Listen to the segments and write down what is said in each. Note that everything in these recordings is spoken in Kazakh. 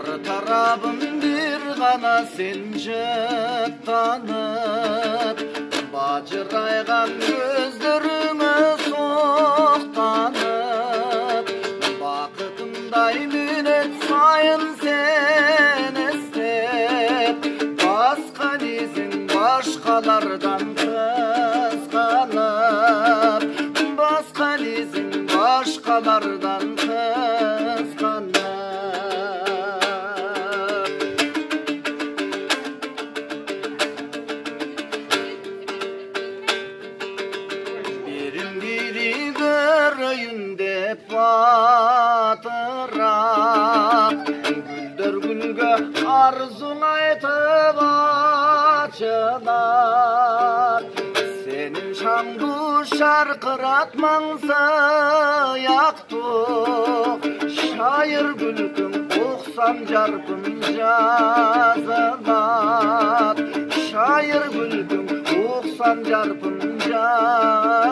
Ар тарабым bir ғана сен жаттанып, бажырайған көздеріңе соқтанып, бақытымдай минет сайын сен естеп, басқа дейсің башқалардан қызғанып, басқа дейсің башқалардан қызғанып. Батырақ гүлдер гүлге арзуң айтып açılar, senin şamdu şarkıratman sayaktuk, şair gülküm oqsan jarpın жазылат, şair gülküm oqsan jarpın жазылат.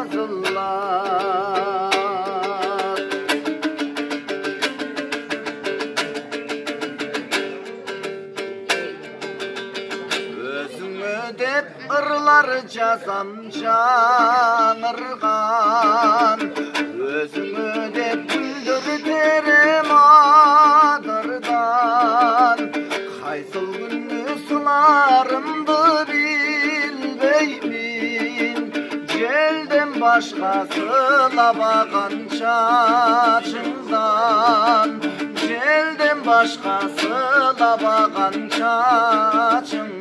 Деп ырлар жазам жаңырған, өзіңі деп гүлдер терем адырдан, қайсыл күні сыларымды білбеймін, желден башқа сылабаған шашыңдан, желден башқа сылабаған шашыңдан.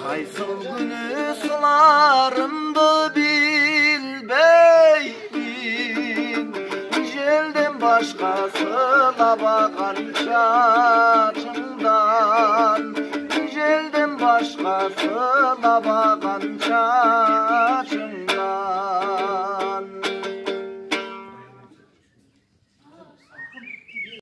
Қайсыл күні сыларымды білбеймін, желден башқа сылабаған шашыңдан, желден башқа сылабаған шашыңдан.